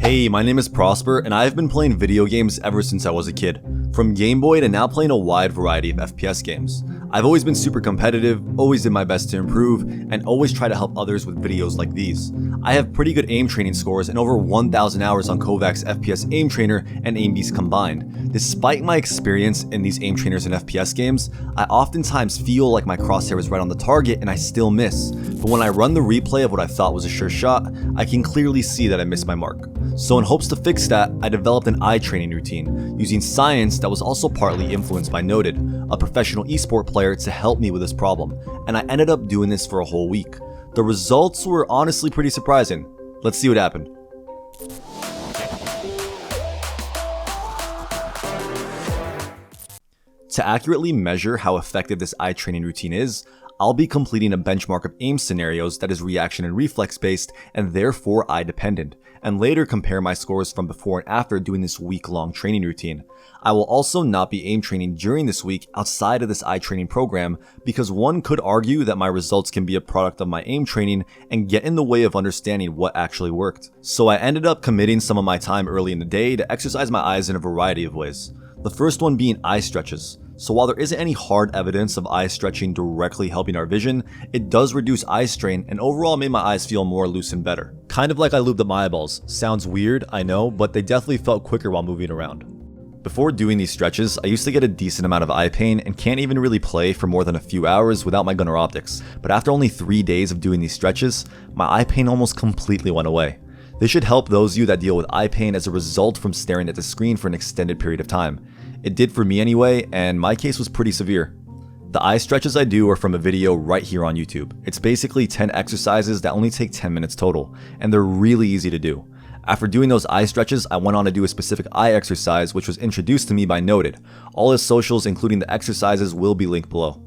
Hey, my name is Prosper, and I have been playing video games ever since I was a kid. From Game Boy to now playing a wide variety of FPS games. I've always been super competitive, always did my best to improve, and always try to help others with videos like these. I have pretty good aim training scores and over 1,000 hours on Kovaak's FPS aim trainer and Aimbeast combined. Despite my experience in these aim trainers and FPS games, I oftentimes feel like my crosshair is right on the target and I still miss. But when I run the replay of what I thought was a sure shot, I can clearly see that I missed my mark. So in hopes to fix that, I developed an eye training routine, using science that was also partly influenced by Noted, a professional esport player, to help me with this problem, and I ended up doing this for a whole week. The results were honestly pretty surprising. Let's see what happened. To accurately measure how effective this eye training routine is, I'll be completing a benchmark of aim scenarios that is reaction and reflex based and therefore eye dependent, and later compare my scores from before and after doing this week-long training routine. I will also not be aim training during this week outside of this eye training program because one could argue that my results can be a product of my aim training and get in the way of understanding what actually worked. So I ended up committing some of my time early in the day to exercise my eyes in a variety of ways. The first one being eye stretches. So while there isn't any hard evidence of eye stretching directly helping our vision, it does reduce eye strain and overall made my eyes feel more loose and better. Kind of like I lubed up my eyeballs. Sounds weird, I know, but they definitely felt quicker while moving around. Before doing these stretches, I used to get a decent amount of eye pain and can't even really play for more than a few hours without my gunner optics. But after only 3 days of doing these stretches, my eye pain almost completely went away. This should help those of you that deal with eye pain as a result from staring at the screen for an extended period of time. It did for me anyway, and my case was pretty severe. The eye stretches I do are from a video right here on YouTube. It's basically 10 exercises that only take 10 minutes total, and they're really easy to do. After doing those eye stretches, I went on to do a specific eye exercise which was introduced to me by Noted. All his socials, including the exercises, will be linked below.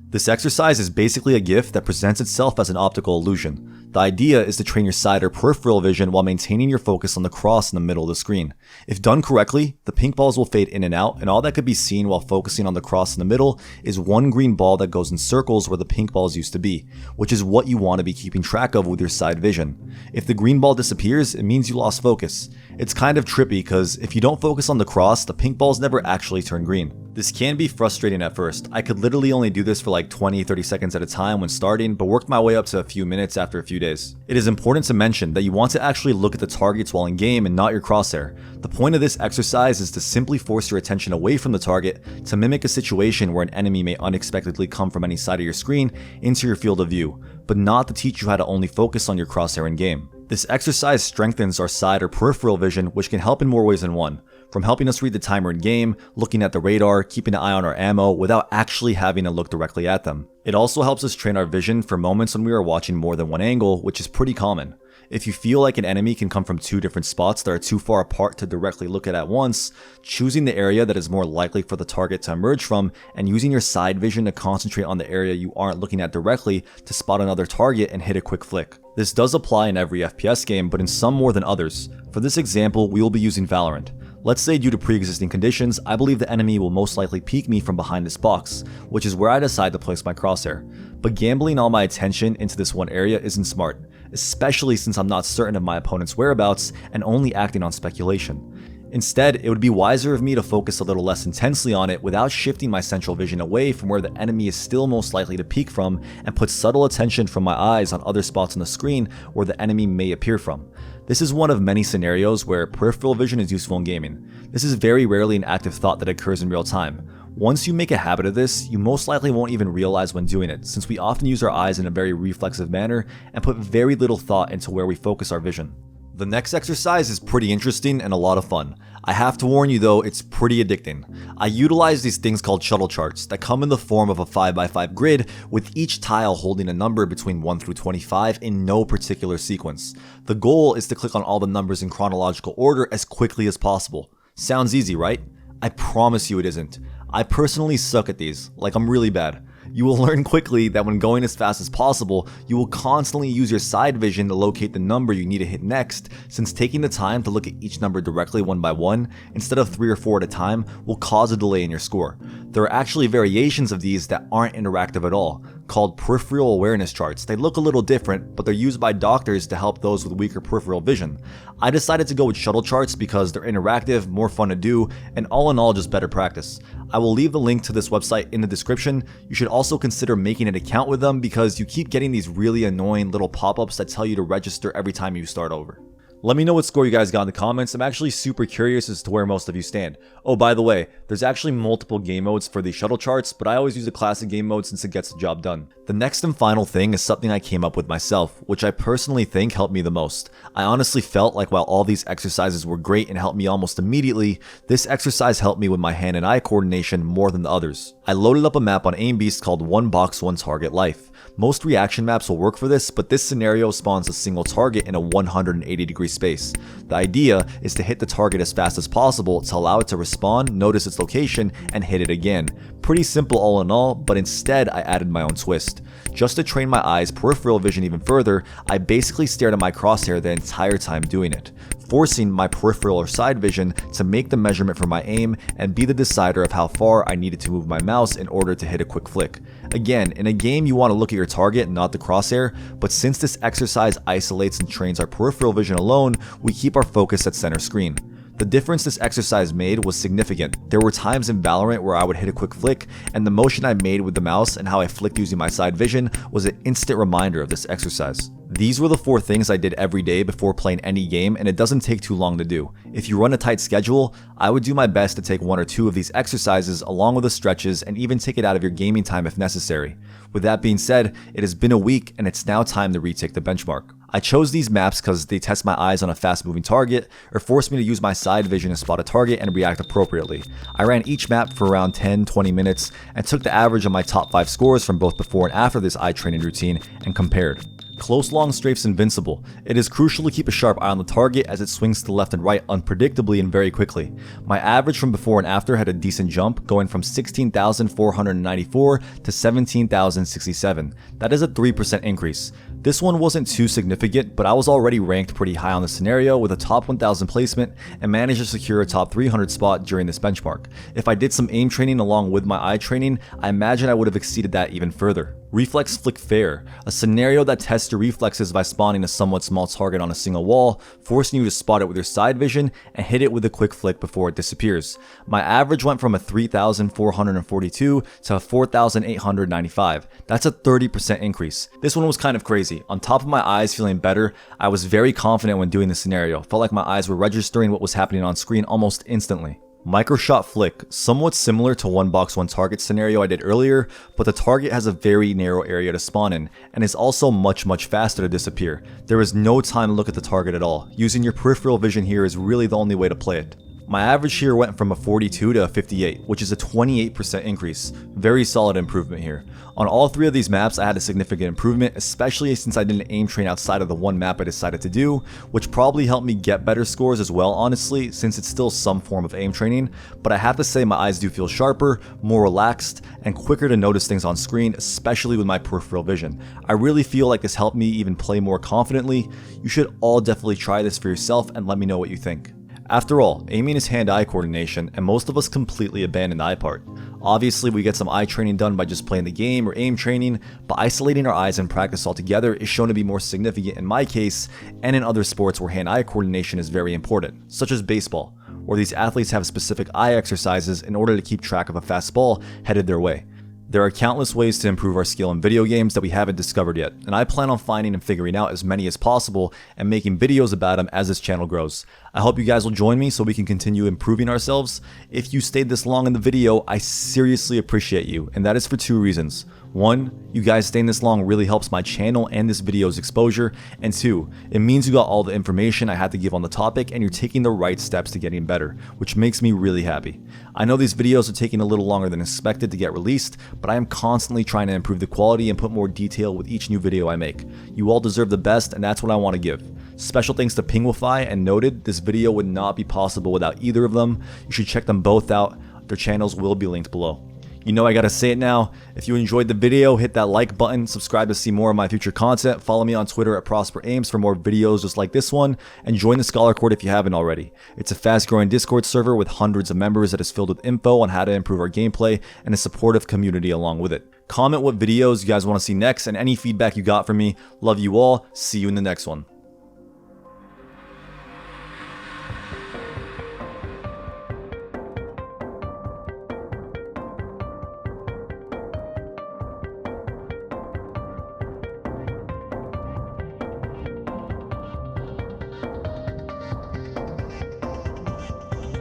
This exercise is basically a GIF that presents itself as an optical illusion. The idea is to train your side or peripheral vision while maintaining your focus on the cross in the middle of the screen. If done correctly, the pink balls will fade in and out, and all that could be seen while focusing on the cross in the middle is one green ball that goes in circles where the pink balls used to be, which is what you want to be keeping track of with your side vision. If the green ball disappears, it means you lost focus. It's kind of trippy because if you don't focus on the cross, the pink balls never actually turn green. This can be frustrating at first. I could literally only do this for like 20-30 seconds at a time when starting, but worked my way up to a few minutes after a few days. It is important to mention that you want to actually look at the targets while in game and not your crosshair. The point of this exercise is to simply force your attention away from the target to mimic a situation where an enemy may unexpectedly come from any side of your screen into your field of view, but not to teach you how to only focus on your crosshair in game. This exercise strengthens our side or peripheral vision, which can help in more ways than one. From helping us read the timer in game, looking at the radar, keeping an eye on our ammo without actually having to look directly at them. It also helps us train our vision for moments when we are watching more than one angle, which is pretty common. If you feel like an enemy can come from 2 different spots that are too far apart to directly look at once, choosing the area that is more likely for the target to emerge from and using your side vision to concentrate on the area you aren't looking at directly to spot another target and hit a quick flick. This does apply in every FPS game, but in some more than others. For this example, we will be using Valorant. Let's say due to pre-existing conditions, I believe the enemy will most likely peek me from behind this box, which is where I decide to place my crosshair. But gambling all my attention into this one area isn't smart, especially since I'm not certain of my opponent's whereabouts and only acting on speculation. Instead, it would be wiser of me to focus a little less intensely on it without shifting my central vision away from where the enemy is still most likely to peek from and put subtle attention from my eyes on other spots on the screen where the enemy may appear from. This is one of many scenarios where peripheral vision is useful in gaming. This is very rarely an active thought that occurs in real time. Once you make a habit of this, you most likely won't even realize when doing it, since we often use our eyes in a very reflexive manner and put very little thought into where we focus our vision. The next exercise is pretty interesting and a lot of fun. I have to warn you though, it's pretty addicting. I utilize these things called shuttle charts that come in the form of a 5x5 grid with each tile holding a number between 1 through 25 in no particular sequence. The goal is to click on all the numbers in chronological order as quickly as possible. Sounds easy, right? I promise you it isn't. I personally suck at these, like I'm really bad. You will learn quickly that when going as fast as possible, you will constantly use your side vision to locate the number you need to hit next, since taking the time to look at each number directly one by one, instead of 3 or 4 at a time, will cause a delay in your score. There are actually variations of these that aren't interactive at all. called peripheral awareness charts. They look a little different, but they're used by doctors to help those with weaker peripheral vision. I decided to go with Shuttle charts because they're interactive, more fun to do, and all in all just better practice. I will leave the link to this website in the description. You should also consider making an account with them because you keep getting these really annoying little pop-ups that tell you to register every time you start over. Let me know what score you guys got in the comments. I'm actually super curious as to where most of you stand. Oh, by the way, there's actually multiple game modes for the Shuttle charts, but I always use the classic game mode since it gets the job done. The next and final thing is something I came up with myself, which I personally think helped me the most. I honestly felt like while all these exercises were great and helped me almost immediately, this exercise helped me with my hand and eye coordination more than the others. I loaded up a map on Aimbeast called One Box One Target Life. Most reaction maps will work for this, but this scenario spawns a single target in a 180-degree space. The idea is to hit the target as fast as possible to allow it to respawn, notice its location, and hit it again. Pretty simple all in all, but instead I added my own twist. Just to train my eyes' peripheral vision even further, I basically stared at my crosshair the entire time doing it, forcing my peripheral or side vision to make the measurement for my aim and be the decider of how far I needed to move my mouse in order to hit a quick flick. Again, in a game you want to look at your target, not the crosshair, but since this exercise isolates and trains our peripheral vision alone, we keep our focus at center screen. The difference this exercise made was significant. There were times in Valorant where I would hit a quick flick, and the motion I made with the mouse and how I flicked using my side vision was an instant reminder of this exercise. These were the 4 things I did every day before playing any game, and it doesn't take too long to do. If you run a tight schedule, I would do my best to take 1 or 2 of these exercises along with the stretches and even take it out of your gaming time if necessary. With that being said, it has been a week and it's now time to retake the benchmark. I chose these maps because they test my eyes on a fast moving target or force me to use my side vision to spot a target and react appropriately. I ran each map for around 10-20 minutes and took the average of my top 5 scores from both before and after this eye training routine and compared. Close long Strafes Invincible. It is crucial to keep a sharp eye on the target as it swings to the left and right unpredictably and very quickly. My average from before and after had a decent jump, going from 16,494 to 17,067. That is a 3% increase. This one wasn't too significant, but I was already ranked pretty high on the scenario with a top 1000 placement and managed to secure a top 300 spot during this benchmark. If I did some aim training along with my eye training, I imagine I would have exceeded that even further. Reflex Flick Fair, a scenario that tests your reflexes by spawning a somewhat small target on a single wall, forcing you to spot it with your side vision and hit it with a quick flick before it disappears. My average went from a 3,442 to a 4,895. That's a 30% increase. This one was kind of crazy. On top of my eyes feeling better, I was very confident when doing the scenario. Felt like my eyes were registering what was happening on screen almost instantly. Microshot Flick, somewhat similar to One Box One Target scenario I did earlier, but the target has a very narrow area to spawn in, and is also much faster to disappear. There is no time to look at the target at all. Using your peripheral vision here is really the only way to play it. My average here went from a 42 to a 58, which is a 28% increase. Very solid improvement here. On all 3 of these maps, I had a significant improvement, especially since I didn't aim train outside of the one map I decided to do, which probably helped me get better scores as well, honestly, since it's still some form of aim training. But I have to say my eyes do feel sharper, more relaxed, and quicker to notice things on screen, especially with my peripheral vision. I really feel like this helped me even play more confidently. You should all definitely try this for yourself and let me know what you think. After all, aiming is hand-eye coordination, and most of us completely abandon the eye part. Obviously, we get some eye training done by just playing the game or aim training, but isolating our eyes in practice altogether is shown to be more significant in my case, and in other sports where hand-eye coordination is very important, such as baseball, where these athletes have specific eye exercises in order to keep track of a fast ball headed their way. There are countless ways to improve our skill in video games that we haven't discovered yet, and I plan on finding and figuring out as many as possible and making videos about them as this channel grows. I hope you guys will join me so we can continue improving ourselves. If you stayed this long in the video, I seriously appreciate you, and that is for 2 reasons. 1, you guys staying this long really helps my channel and this video's exposure, and 2, it means you got all the information I had to give on the topic and you're taking the right steps to getting better, which makes me really happy. I know these videos are taking a little longer than expected to get released, but I am constantly trying to improve the quality and put more detail with each new video I make. You all deserve the best, and that's what I want to give. Special thanks to Pinguefy and Noted. This video would not be possible without either of them. You should check them both out. Their channels will be linked below. You know I gotta say it now. If you enjoyed the video, hit that like button, subscribe to see more of my future content, follow me on Twitter at ProsperAims for more videos just like this one, and join the Scholar Court if you haven't already. It's a fast growing Discord server with hundreds of members that is filled with info on how to improve our gameplay and a supportive community along with it. Comment what videos you guys want to see next and any feedback you got from me. Love you all. See you in the next one.